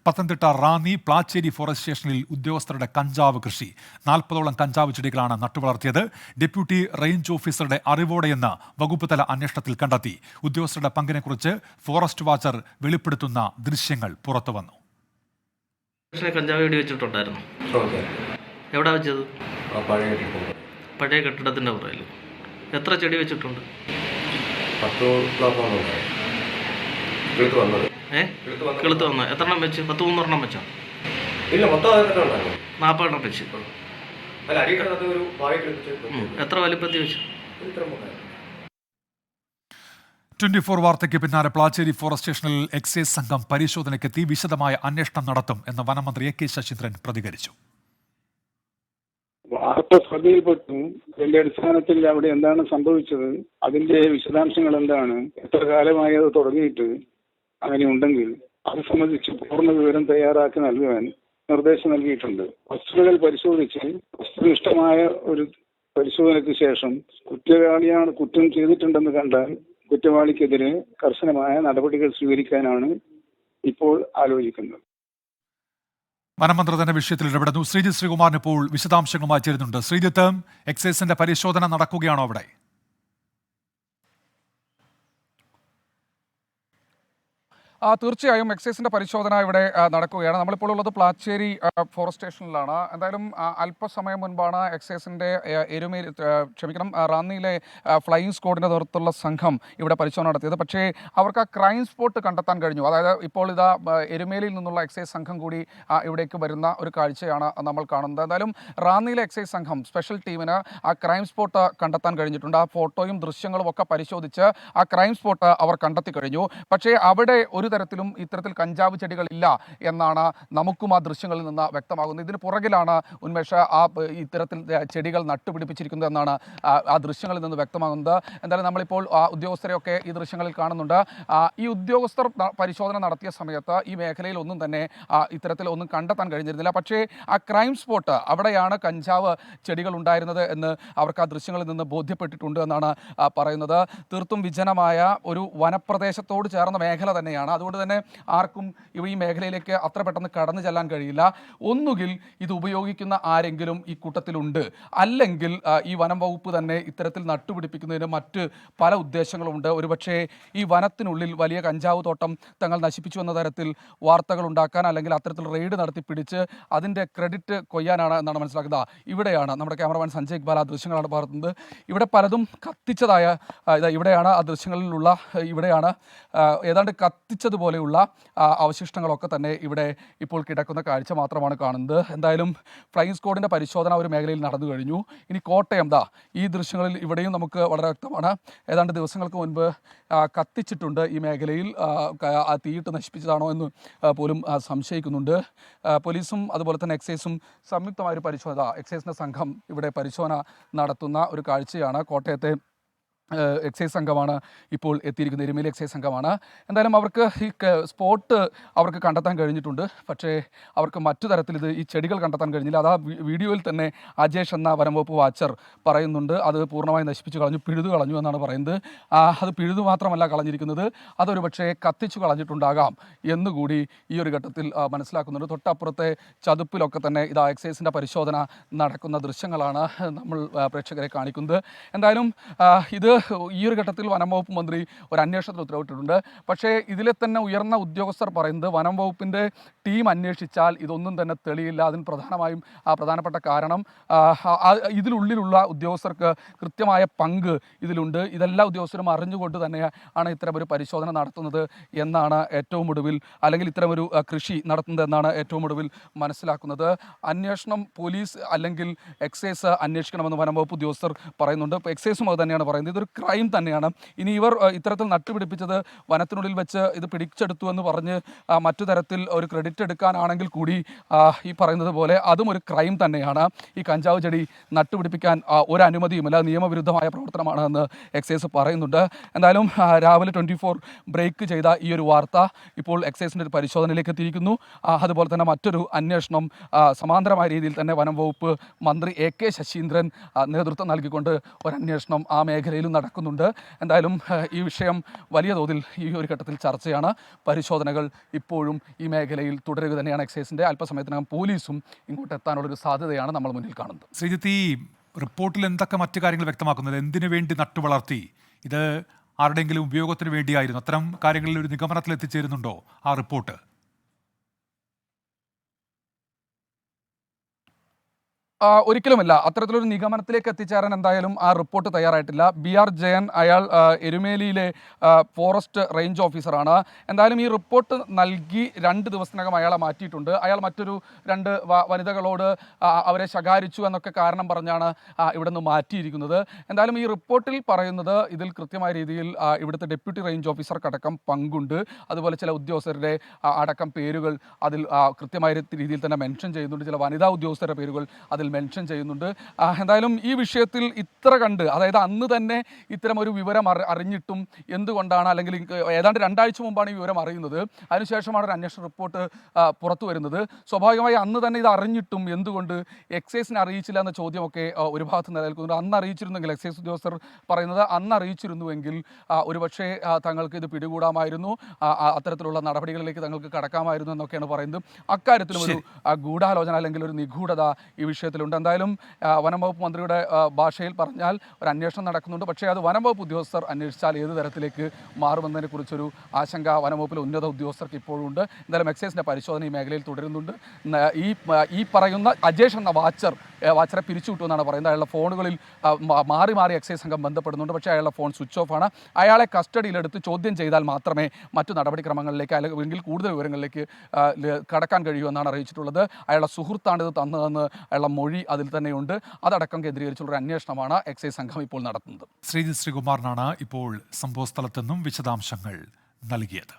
Pathanamthitta Ranni Plachery forest സ്റ്റേഷനിൽ ഉദ്യോഗസ്ഥരുടെ കഞ്ചാവ് കൃഷി 40ഓളം കഞ്ചാവ് ചെടികളാണ് നട്ടുവളർത്തിയത്. ഡെപ്യൂട്ടി റേഞ്ച് ഓഫീസറുടെ അറിവോടെയെന്ന് വകുപ്പ് തല അന്വേഷണത്തിൽ കണ്ടെത്തി. ഉദ്യോഗസ്ഥരുടെ പങ്കിനെക്കുറിച്ച് ഫോറസ്റ്റ് വാച്ചർ വെളിപ്പെടുത്തുന്ന ദൃശ്യങ്ങൾ പുറത്തുവന്നു. കഞ്ചാവ് വെടി വെച്ചിട്ടുണ്ടായിരുന്നു. എവിടെ വെച്ചത്? പഴയ കെട്ടിടത്തിന്റെ പുറകിൽ. എത്ര ചെടി വെച്ചിട്ടുണ്ട്? 10 കിളുത്ത് വന്ന എത്രണ്ണം വെച്ച്? 13 വെച്ചോ? ഇല്ല, മൊത്തം 40 വെച്ച്. എത്ര വലിപ്പത്തിൽ വെച്ചു? 24 വാർത്തയ്ക്ക് പിന്നാലെ പ്ലാച്ചേരി ഫോറസ്റ്റ് സ്റ്റേഷനിൽ എക്സൈസ് സംഘം പരിശോധനയ്ക്കെത്തി. വിശദമായ അന്വേഷണം നടത്തും എന്ന് വനമന്ത്രി എ കെ ശശീന്ദ്രൻ പ്രതികരിച്ചു. വാർത്ത ശ്രദ്ധയിൽപ്പെട്ടു. അതിന്റെ അടിസ്ഥാനത്തിൽ അവിടെ എന്താണ് സംഭവിച്ചത്, അതിന്റെ വിശദാംശങ്ങൾ എന്താണ്, എത്ര കാലമായി അത് തുടങ്ങിയിട്ട്, അങ്ങനെ ഉണ്ടെങ്കിൽ അത് സംബന്ധിച്ച് പൂർണ്ണ വിവരം തയ്യാറാക്കി നൽകുവാൻ നിർദ്ദേശം നൽകിയിട്ടുണ്ട്. വസ്തുതകൾ പരിശോധിച്ച് വസ്തുനിഷ്ഠമായ ഒരു പരിശോധനയ്ക്ക് ശേഷം കുറ്റവാളിയാണ് കുറ്റം ചെയ്തിട്ടുണ്ടെന്ന് കണ്ടാൽ കുറ്റവാളിക്കെതിരെ കർശനമായ നടപടികൾ സ്വീകരിക്കാനാണ് ഇപ്പോൾ ആലോചിക്കുന്നത്. വനമന്ത്രി തന്നെ വിഷയത്തിൽ ഇടപെടുന്നു. ശ്രീജിത്ത് ശ്രീകുമാറിന് ഇപ്പോൾ വിശദാംശങ്ങളുമായി ചേരുന്നുണ്ട്. ശ്രീജിത്ത്, എക്സൈസിന്റെ പരിശോധന നടക്കുകയാണോ അവിടെ? തീർച്ചയായും എക്സൈസിന്റെ പരിശോധന ഇവിടെ നടക്കുകയാണ്. നമ്മളിപ്പോൾ ഉള്ളത് പ്ലാച്ചേരി ഫോറസ്റ്റ് സ്റ്റേഷനിലാണ്. എന്തായാലും അല്പസമയം മുൻപാണ് എക്സൈസിന്റെ റാന്നിയിലെ ഫ്ലൈയിങ് സ്ക്വാഡിന്റെ നേതൃത്വത്തിലുള്ള സംഘം ഇവിടെ പരിശോധന നടത്തിയത്. പക്ഷേ അവർക്ക് ആ ക്രൈം സ്പോട്ട് കണ്ടെത്താൻ കഴിഞ്ഞു. അതായത് ഇപ്പോൾ ഇതാ എരുമേലിയിൽ നിന്നുള്ള എക്സൈസ് സംഘം കൂടി ഇവിടേക്ക് വരുന്ന ഒരു കാഴ്ചയാണ് നമ്മൾ കാണുന്നത്. എന്തായാലും റാന്നിയിലെ എക്സൈസ് സംഘം സ്പെഷ്യൽ ടീമിന് ആ ക്രൈം സ്പോട്ട് കണ്ടെത്താൻ കഴിഞ്ഞിട്ടുണ്ട്. ആ ഫോട്ടോയും ദൃശ്യങ്ങളും ഒക്കെ പരിശോധിച്ച് ആ ക്രൈം സ്പോട്ട് അവർ കണ്ടെത്തി കഴിഞ്ഞു. പക്ഷേ അവിടെ ഒരു തരത്തിലും ഇത്തരത്തിൽ കഞ്ചാവ് ചെടികളില്ല എന്നാണ് നമുക്കും ആ ദൃശ്യങ്ങളിൽ നിന്ന് വ്യക്തമാകുന്നത്. ഇതിന് പുറകിലാണ് ഉന്മേഷ ഇത്തരത്തിൽ ചെടികൾ നട്ടുപിടിപ്പിച്ചിരിക്കുന്നത് എന്നാണ് ആ ദൃശ്യങ്ങളിൽ നിന്ന് വ്യക്തമാകുന്നത്. എന്തായാലും നമ്മളിപ്പോൾ ഉദ്യോഗസ്ഥരെയൊക്കെ ഈ ദൃശ്യങ്ങളിൽ കാണുന്നുണ്ട്. ഈ ഉദ്യോഗസ്ഥർ പരിശോധന നടത്തിയ സമയത്ത് ഈ മേഖലയിൽ ഒന്നും തന്നെ ഇത്തരത്തിൽ ഒന്നും കണ്ടെത്താൻ കഴിഞ്ഞിരുന്നില്ല. പക്ഷേ ആ ക്രൈം സ്പോട്ട് അവിടെയാണ് കഞ്ചാവ് ചെടികൾ ഉണ്ടായിരുന്നത് എന്ന് അവർക്ക് ആ ദൃശ്യങ്ങളിൽ നിന്ന് ബോധ്യപ്പെട്ടിട്ടുണ്ട് എന്നാണ് പറയുന്നത്. തീർത്തും വിജനമായ ഒരു വനപ്രദേശത്തോട് ചേർന്ന മേഖല തന്നെയാണ്. അതുകൊണ്ട് തന്നെ ആർക്കും ഈ മേഖലയിലേക്ക് അത്ര പെട്ടെന്ന് കടന്നു ചെല്ലാൻ കഴിയില്ല. ഒന്നുകിൽ ഇത് ഉപയോഗിക്കുന്ന ആരെങ്കിലും ഈ കൂട്ടത്തിലുണ്ട്, അല്ലെങ്കിൽ ഈ വനം വകുപ്പ് തന്നെ ഇത്തരത്തിൽ നട്ടുപിടിപ്പിക്കുന്നതിന് മറ്റ് പല ഉദ്ദേശങ്ങളുമുണ്ട്. ഒരുപക്ഷെ ഈ വനത്തിനുള്ളിൽ വലിയ കഞ്ചാവ് തോട്ടം തങ്ങൾ നശിപ്പിച്ചു എന്ന തരത്തിൽ വാർത്തകൾ ഉണ്ടാക്കാൻ, അല്ലെങ്കിൽ അത്തരത്തിൽ റെയ്ഡ് നടത്തി പിടിച്ച് അതിൻ്റെ ക്രെഡിറ്റ് കൊയ്യാനാണ് എന്നാണ് മനസ്സിലാക്കുന്നത്. ഇവിടെയാണ് നമ്മുടെ ക്യാമറമാൻ സഞ്ജയ് ഇക്ബാൽ ആ ദൃശ്യങ്ങളാണ് പറയുന്നത്. ഇവിടെ പലതും കത്തിച്ചതായ ഇവിടെയാണ് ആ ദൃശ്യങ്ങളിലുള്ള ഇവിടെയാണ് ഏതാണ്ട് കത്തിച്ചതുപോലെയുള്ള അവശിഷ്ടങ്ങളൊക്കെ തന്നെ ഇവിടെ ഇപ്പോൾ കിടക്കുന്ന കാഴ്ച മാത്രമാണ് കാണുന്നത്. എന്തായാലും ഫ്ലൈയിങ് സ്ക്വാഡിൻ്റെ പരിശോധന ഒരു മേഖലയിൽ നടന്നു കഴിഞ്ഞു. ഇനി കോട്ടയം ഈ ദൃശ്യങ്ങളിൽ ഇവിടെയും നമുക്ക് വളരെ വ്യക്തമാണ്. ഏതാണ്ട് ദിവസങ്ങൾക്ക് മുൻപ് കത്തിച്ചിട്ടുണ്ട് ഈ മേഖലയിൽ. തീയിട്ട് നശിപ്പിച്ചതാണോ എന്ന് പോലും സംശയിക്കുന്നുണ്ട്. പോലീസും അതുപോലെ തന്നെ എക്സൈസും സംയുക്തമായൊരു പരിശോധന, എക്സൈസിൻ്റെ സംഘം ഇവിടെ പരിശോധന നടത്തുന്ന ഒരു കാഴ്ചയാണ്. കോട്ടയത്തെ എക്സൈസ് സംഘമാണ് ഇപ്പോൾ എത്തിയിരിക്കുന്നത്. എരുമേലി എക്സൈസ് സംഘമാണ്. എന്തായാലും അവർക്ക് ഈ സ്പോട്ട് അവർക്ക് കണ്ടെത്താൻ കഴിഞ്ഞിട്ടുണ്ട്. പക്ഷേ അവർക്ക് മറ്റു തരത്തിൽ ഈ ചെടികൾ കണ്ടെത്താൻ കഴിഞ്ഞില്ല. അത് ആ വീഡിയോയിൽ തന്നെ അജേഷ് എന്ന വനംവകുപ്പ് വാച്ചർ പറയുന്നുണ്ട്. അത് പൂർണ്ണമായി നശിപ്പിച്ചു കളഞ്ഞു, പിഴുതു കളഞ്ഞു എന്നാണ് പറയുന്നത്. അത് പിഴുതു മാത്രമല്ല കളഞ്ഞിരിക്കുന്നത്, അതൊരു പക്ഷേ കത്തിച്ചു കളഞ്ഞിട്ടുണ്ടാകാം എന്നുകൂടി ഈ ഒരു ഘട്ടത്തിൽ മനസ്സിലാക്കുന്നുണ്ട്. തൊട്ടപ്പുറത്തെ ചതുപ്പിലൊക്കെ തന്നെ ഇതാ എക്സൈസിൻ്റെ പരിശോധന നടക്കുന്ന ദൃശ്യങ്ങളാണ് നമ്മൾ പ്രേക്ഷകരെ കാണിക്കുന്നത്. എന്തായാലും ഇത് ഈ ഒരു ഘട്ടത്തിൽ വനം വകുപ്പ് മന്ത്രി ഒരു അന്വേഷണത്തിന് ഉത്തരവിട്ടിട്ടുണ്ട്. പക്ഷേ ഇതിലെ തന്നെ ഉയർന്ന ഉദ്യോഗസ്ഥർ പറയുന്നത് വനം വകുപ്പിൻ്റെ ടീം അന്വേഷിച്ചാൽ ഇതൊന്നും തന്നെ തെളിയില്ല. അതിന് പ്രധാനപ്പെട്ട കാരണം ഇതിനുള്ളിലുള്ള ഉദ്യോഗസ്ഥർക്ക് കൃത്യമായ പങ്ക് ഇതിലുണ്ട്. ഇതെല്ലാ ഉദ്യോഗസ്ഥരും അറിഞ്ഞുകൊണ്ട് തന്നെയാണ് ഇത്തരമൊരു പരിശോധന നടത്തുന്നത് എന്നാണ് ഏറ്റവും ഒടുവിൽ, അല്ലെങ്കിൽ ഇത്തരമൊരു കൃഷി നടത്തുന്നത് എന്നാണ് ഏറ്റവും ഒടുവിൽ മനസ്സിലാക്കുന്നത്. അന്വേഷണം പോലീസ് അല്ലെങ്കിൽ എക്സൈസ് അന്വേഷിക്കണമെന്ന് വനം വകുപ്പ് ഉദ്യോഗസ്ഥർ പറയുന്നുണ്ട്. ഇപ്പോൾ എക്സൈസും അത് തന്നെയാണ് പറയുന്നത്. ഇതൊരു ക്രൈം തന്നെയാണ്. ഇനി ഇവർ ഇത്തരത്തിൽ നട്ടുപിടിപ്പിച്ചത് വനത്തിനുള്ളിൽ വെച്ച് ഇത് പിടിച്ചെടുത്തു എന്ന് പറഞ്ഞ് മറ്റു തരത്തിൽ ഒരു ക്രെഡിറ്റ് എടുക്കാനാണെങ്കിൽ കൂടി ഈ പറയുന്നത് പോലെ അതും ഒരു ക്രൈം തന്നെയാണ്. ഈ കഞ്ചാവ് ചെടി നട്ടുപിടിപ്പിക്കാൻ ഒരു അനുമതിയുമില്ല, നിയമവിരുദ്ധമായ പ്രവർത്തനമാണ് എന്ന് എക്സൈസ് പറയുന്നുണ്ട്. എന്തായാലും രാവിലെ 24 ബ്രേക്ക് ചെയ്ത ഈ ഒരു വാർത്ത ഇപ്പോൾ എക്സൈസിൻ്റെ ഒരു പരിശോധനയിലേക്ക് എത്തിയിരിക്കുന്നു. അതുപോലെ തന്നെ മറ്റൊരു അന്വേഷണം സമാന്തരമായ രീതിയിൽ തന്നെ വനം വകുപ്പ് മന്ത്രി എ കെ ശശീന്ദ്രൻ നേതൃത്വം നൽകിക്കൊണ്ട് ഒരു അന്വേഷണം ആ മേഖലയിലും നടക്കുന്നുണ്ട്. എന്തായാലും ഈ വിഷയം വലിയ തോതിൽ ഈ ഒരു ഘട്ടത്തിൽ ചർച്ചയാണ്. പരിശോധനകൾ ഇപ്പോഴും ഈ മേഖലയിൽ തുടരുക തന്നെയാണ്. എക്സൈസിൻ്റെ അല്പസമയത്തിനകം പോലീസും ഇങ്ങോട്ട് എത്താനുള്ളൊരു സാധ്യതയാണ് നമ്മൾ മുന്നിൽ കാണുന്നത്. ശ്രീജിത്ത്, ഈ റിപ്പോർട്ടിൽ എന്തൊക്കെ മറ്റു കാര്യങ്ങൾ വ്യക്തമാക്കുന്നത്? എന്തിനു വേണ്ടി നട്ടുവളർത്തി? ഇത് ആരുടെയെങ്കിലും ഉപയോഗത്തിന് വേണ്ടിയായിരുന്നു? അത്തരം കാര്യങ്ങളിൽ ഒരു നിഗമനത്തിൽ എത്തിച്ചേരുന്നുണ്ടോ ആ റിപ്പോർട്ട്? ഒരിക്കലുമില്ല. അത്തരത്തിലൊരു നിഗമനത്തിലേക്ക് എത്തിച്ചേരാൻ എന്തായാലും ആ റിപ്പോർട്ട് തയ്യാറായിട്ടില്ല. BR ജയൻ, അയാൾ എരുമേലിയിലെ ഫോറസ്റ്റ് റേഞ്ച് ഓഫീസറാണ്. എന്തായാലും ഈ റിപ്പോർട്ട് നൽകി 2 ദിവസത്തിനകം അയാളെ മാറ്റിയിട്ടുണ്ട്. അയാൾ മറ്റൊരു 2 വനിതകളോട് അവരെ ശകാരിച്ചു എന്നൊക്കെ കാരണം പറഞ്ഞാണ് ഇവിടെ നിന്ന് മാറ്റിയിരിക്കുന്നത്. എന്തായാലും ഈ റിപ്പോർട്ടിൽ പറയുന്നത് ഇതിൽ കൃത്യമായ രീതിയിൽ ഇവിടുത്തെ ഡെപ്യൂട്ടി റേഞ്ച് ഓഫീസർക്കടക്കം പങ്കുണ്ട്. അതുപോലെ ചില ഉദ്യോഗസ്ഥരുടെ അടക്കം പേരുകൾ അതിൽ കൃത്യമായ രീതിയിൽ തന്നെ മെൻഷൻ ചെയ്യുന്നുണ്ട്. ചില വനിതാ ഉദ്യോഗസ്ഥരുടെ പേരുകൾ അതിൽ മെൻഷൻ ചെയ്യുന്നുണ്ട്. എന്തായാലും ഈ വിഷയത്തിൽ ഇത്ര കണ്ട്, അതായത് അന്ന് തന്നെ ഇത്തരം ഒരു വിവരം അറിഞ്ഞിട്ടും എന്തുകൊണ്ടാണ്, അല്ലെങ്കിൽ ഏതാണ്ട് 2 ആഴ്ച മുമ്പാണ് ഈ വിവരം അറിയുന്നത്, അതിനുശേഷമാണ് ഒരു അന്വേഷണ റിപ്പോർട്ട് പുറത്തു വരുന്നത്. സ്വാഭാവികമായി അന്ന് തന്നെ ഇത് അറിഞ്ഞിട്ടും എന്തുകൊണ്ട് എക്സൈസിനെ അറിയിച്ചില്ല എന്ന ചോദ്യമൊക്കെ ഒരു ഭാഗത്ത് നിലനിൽക്കുന്നുണ്ട്. അന്ന് അറിയിച്ചിരുന്നെങ്കിൽ, എക്സൈസ് ഉദ്യോഗസ്ഥർ പറയുന്നത് അന്ന് അറിയിച്ചിരുന്നുവെങ്കിൽ ഒരുപക്ഷെ തങ്ങൾക്ക് ഇത് പിടികൂടാമായിരുന്നു, അത്തരത്തിലുള്ള നടപടികളിലേക്ക് തങ്ങൾക്ക് കടക്കാമായിരുന്നു എന്നൊക്കെയാണ് പറയുന്നത്. അക്കാര്യത്തിലും ഒരു ഗൂഢാലോചന അല്ലെങ്കിൽ ഒരു നിഗൂഢത ഈ വിഷയത്തിലുണ്ട്. എന്തായാലും വനം വകുപ്പ് മന്ത്രിയുടെ ഭാഷയിൽ പറഞ്ഞാൽ ഒരു അന്വേഷണം നടക്കുന്നുണ്ട്. പക്ഷേ അത് വനം വകുപ്പ് ഉദ്യോഗസ്ഥർ അന്വേഷിച്ചാൽ ഏത് തരത്തിലേക്ക് മാറുമെന്നതിനെ കുറിച്ചൊരു ആശങ്ക വനം വകുപ്പിലെ ഉന്നത ഉദ്യോഗസ്ഥർക്ക് ഇപ്പോഴും ഉണ്ട്. എന്തായാലും എക്സൈസിൻ്റെ പരിശോധന ഈ മേഖലയിൽ തുടരുന്നുണ്ട്. ഈ പറയുന്ന അജേഷ് എന്ന വാച്ചറെ പിരിച്ചുവിട്ടുമെന്നാണ് പറയുന്നത്. അയാളുടെ ഫോണുകളിൽ മാറി മാറി എക്സൈസ് സംഘം ബന്ധപ്പെടുന്നുണ്ട്. പക്ഷേ അയാളുടെ ഫോൺ സ്വിച്ച് ഓഫ് ആണ്. അയാളെ കസ്റ്റഡിയിലെടുത്ത് ചോദ്യം ചെയ്താൽ മാത്രമേ മറ്റു നടപടിക്രമങ്ങളിലേക്ക് അല്ലെങ്കിൽ കൂടുതൽ വിവരങ്ങളിലേക്ക് കടക്കാൻ കഴിയുമെന്നാണ് അറിയിച്ചിട്ടുള്ളത്. അയാളുടെ സുഹൃത്താണിത് തന്നതെന്ന് അയാളുടെ മൊഴി അതിൽ തന്നെയുണ്ട്. അതടക്കം കേന്ദ്രീകരിച്ചുള്ള ഒരു അന്വേഷണമാണ് എക്സൈസ് സംഘം ഇപ്പോൾ നടത്തുന്നത്. ശ്രീജിത്ത് ശ്രീകുമാറിനാണ് ഇപ്പോൾ സംഭവസ്ഥലത്ത് നിന്നും വിശദാംശങ്ങൾ നൽകിയത്.